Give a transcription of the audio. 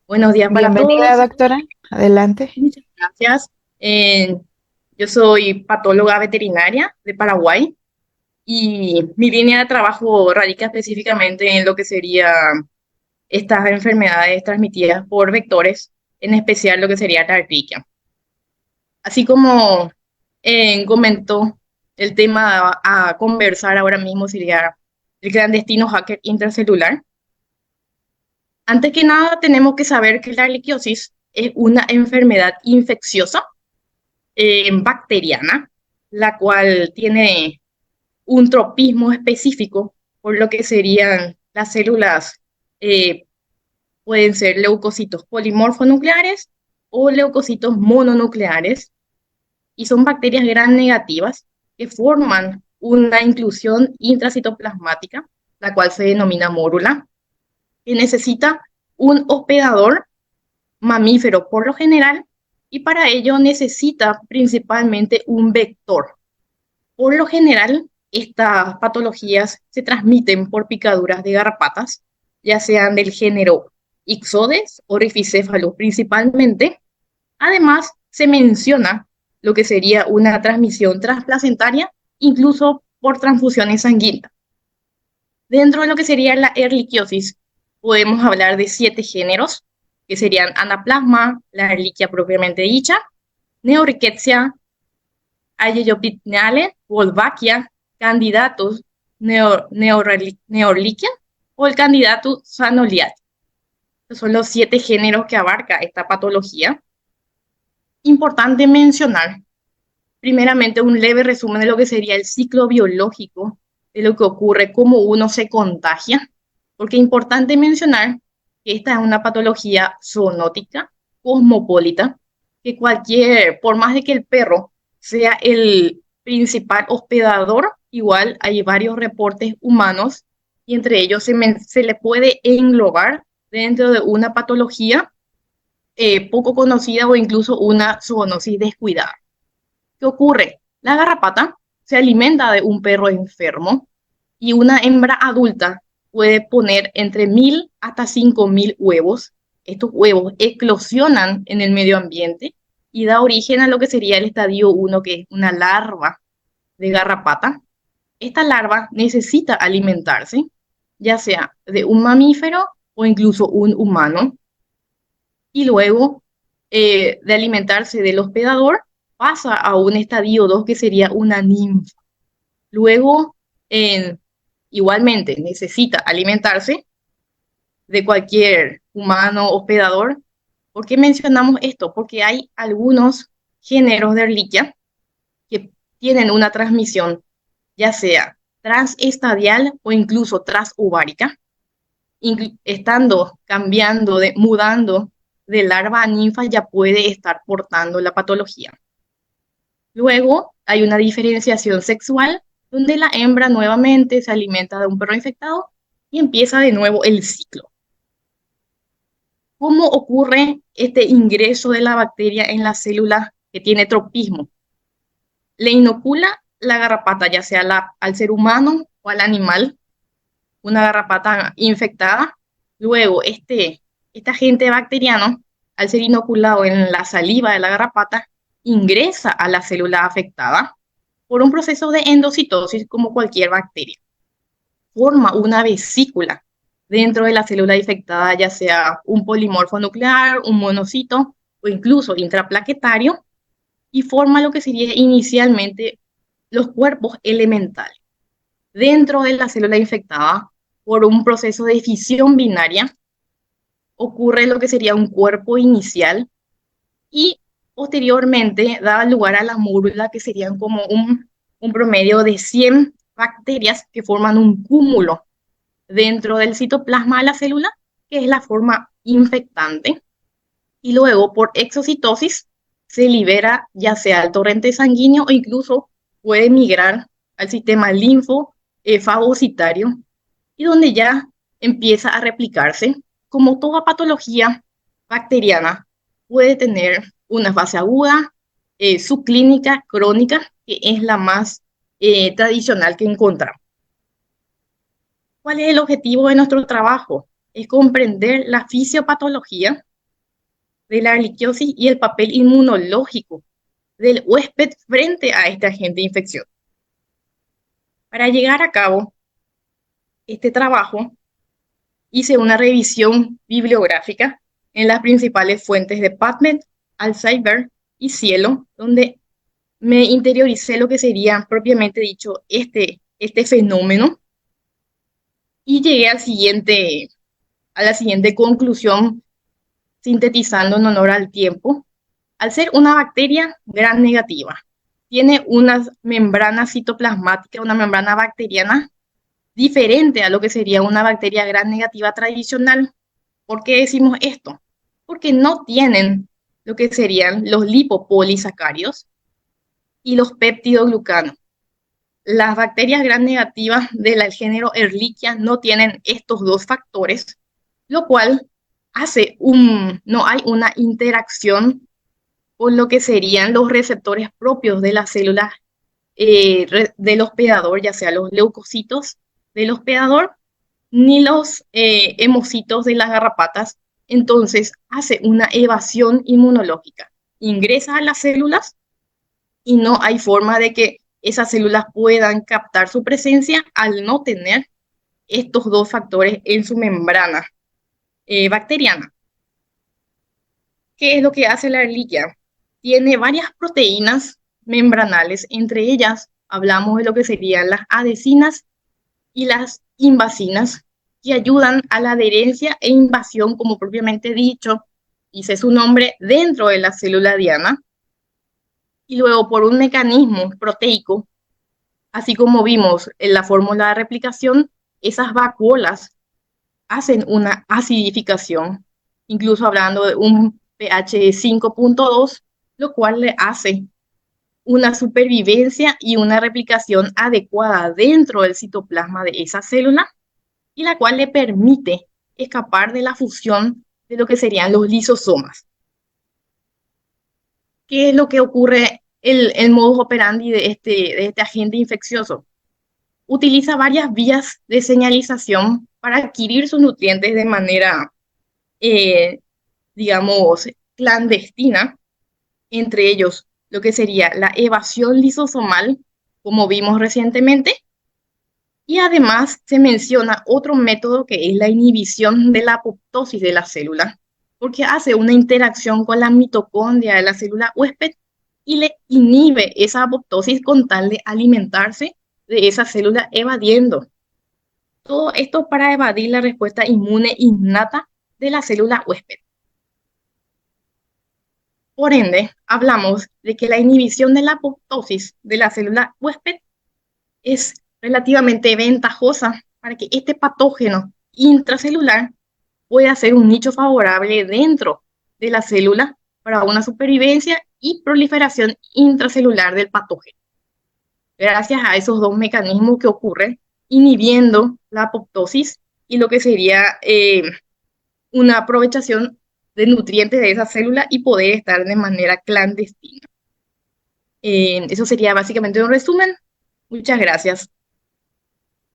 Buenos días para Bienvenida, todos. doctora. Adelante. Muchas gracias. Yo soy patóloga veterinaria de Paraguay y mi línea de trabajo radica específicamente en lo que sería estas enfermedades transmitidas por vectores, en especial lo que sería la artritia. Así como comentó, el tema a conversar ahora mismo sería el clandestino hacker intracelular. Antes que nada, tenemos que saber que la erliquiosis es una enfermedad infecciosa bacteriana, la cual tiene un tropismo específico por lo que serían las células, eh, pueden ser leucocitos polimorfonucleares o leucocitos mononucleares, y son bacterias gram negativas que forman una inclusión intracitoplasmática, la cual se denomina mórula, que necesita un hospedador mamífero por lo general, y para ello necesita principalmente un vector. Por lo general, estas patologías se transmiten por picaduras de garrapatas, ya sean del género Ixodes o Rhipicephalus principalmente. Además, se menciona lo que sería una transmisión transplacentaria, incluso por transfusiones sanguíneas. Dentro de lo que sería la erliquiosis, podemos hablar de 7 géneros, que serían Anaplasma, la erliquia propiamente dicha, Neorickettsia, Aegyopicnale, Wolbachia, Candidatus, Neorliquia o el Candidatus sanoliati. Estos son los 7 géneros que abarca esta patología. Importante mencionar, primeramente, un leve resumen de lo que sería el ciclo biológico, de lo que ocurre, cómo uno se contagia, porque es importante mencionar que esta es una patología zoonótica, cosmopolita, que cualquier, por más de que el perro sea el principal hospedador, igual hay varios reportes humanos y entre ellos se le puede englobar dentro de una patología poco conocida o incluso una zoonosis descuidada. ¿Qué ocurre? La garrapata se alimenta de un perro enfermo y una hembra adulta puede poner entre 1.000 hasta 5.000 huevos. Estos huevos eclosionan en el medio ambiente y da origen a lo que sería el estadio 1, que es una larva de garrapata. Esta larva necesita alimentarse, ya sea de un mamífero o incluso un humano, y luego de alimentarse del hospedador pasa a un estadio 2 que sería una ninfa. Luego, en, igualmente, necesita alimentarse de cualquier humano hospedador. ¿Por qué mencionamos esto? Porque hay algunos géneros de Ehrlichia que tienen una transmisión, ya sea transestadial o incluso transovárica, estando cambiando, mudando de larva a ninfa, ya puede estar portando la patología. Luego hay una diferenciación sexual donde la hembra nuevamente se alimenta de un perro infectado y empieza de nuevo el ciclo. ¿Cómo ocurre este ingreso de la bacteria en la célula que tiene tropismo? Le inocula la garrapata, ya sea al ser humano o al animal, una garrapata infectada. Luego, este agente bacteriano, al ser inoculado en la saliva de la garrapata, ingresa a la célula afectada por un proceso de endocitosis como cualquier bacteria. Forma una vesícula dentro de la célula infectada, ya sea un polimorfo nuclear, un monocito o incluso intraplaquetario, y forma lo que sería inicialmente los cuerpos elementales. Dentro de la célula infectada, por un proceso de fisión binaria, ocurre lo que sería un cuerpo inicial y posteriormente da lugar a la mórula, que serían como un promedio de 100 bacterias que forman un cúmulo dentro del citoplasma de la célula, que es la forma infectante. Y luego, por exocitosis, se libera ya sea al torrente sanguíneo o incluso puede migrar al sistema linfofagocitario, y donde ya empieza a replicarse. Como toda patología bacteriana, puede tener una fase aguda, subclínica, crónica, que es la más tradicional que encontramos. ¿Cuál es el objetivo de nuestro trabajo? Es comprender la fisiopatología de la erliquiosis y el papel inmunológico del huésped frente a este agente infeccioso. Para llegar a cabo este trabajo, hice una revisión bibliográfica en las principales fuentes de PubMed, Alzheimer y Cielo, donde me interioricé lo que sería propiamente dicho este fenómeno y llegué a la siguiente conclusión, sintetizando en honor al tiempo. Al ser una bacteria gram negativa, tiene una membrana citoplasmática, una membrana bacteriana diferente a lo que sería una bacteria gram negativa tradicional. ¿Por qué decimos esto? Porque no tienen lo que serían los lipopolisacáridos y los peptidoglucanos. Las bacterias gram negativas del género Ehrlichia no tienen estos dos factores, lo cual no hay una interacción con lo que serían los receptores propios de las células del hospedador, ya sea los leucocitos del hospedador, ni los hemocitos de las garrapatas. Entonces hace una evasión inmunológica, ingresa a las células y no hay forma de que esas células puedan captar su presencia al no tener estos dos factores en su membrana bacteriana. ¿Qué es lo que hace la Ehrlichia? Tiene varias proteínas membranales, entre ellas hablamos de lo que serían las adhesinas y las invasinas, que ayudan a la adherencia e invasión, como propiamente dicho, dice su nombre, dentro de la célula diana. Y luego, por un mecanismo proteico, así como vimos en la fórmula de replicación, esas vacuolas hacen una acidificación, incluso hablando de un pH 5.2, lo cual le hace una supervivencia y una replicación adecuada dentro del citoplasma de esa célula y la cual le permite escapar de la fusión de lo que serían los lisosomas. ¿Qué es lo que ocurre el modus operandi de este agente infeccioso? Utiliza varias vías de señalización para adquirir sus nutrientes de manera, eh, digamos, clandestina, entre ellos lo que sería la evasión lisosomal, como vimos recientemente, y además se menciona otro método que es la inhibición de la apoptosis de la célula, porque hace una interacción con la mitocondria de la célula huésped y le inhibe esa apoptosis con tal de alimentarse de esa célula evadiendo. Todo esto para evadir la respuesta inmune innata de la célula huésped. Por ende, hablamos de que la inhibición de la apoptosis de la célula huésped es relativamente ventajosa para que este patógeno intracelular pueda ser un nicho favorable dentro de la célula para una supervivencia y proliferación intracelular del patógeno. Gracias a esos dos mecanismos que ocurren, inhibiendo la apoptosis y lo que sería una aprovechación de nutrientes de esa célula y poder estar de manera clandestina. Eso sería básicamente un resumen. Muchas gracias.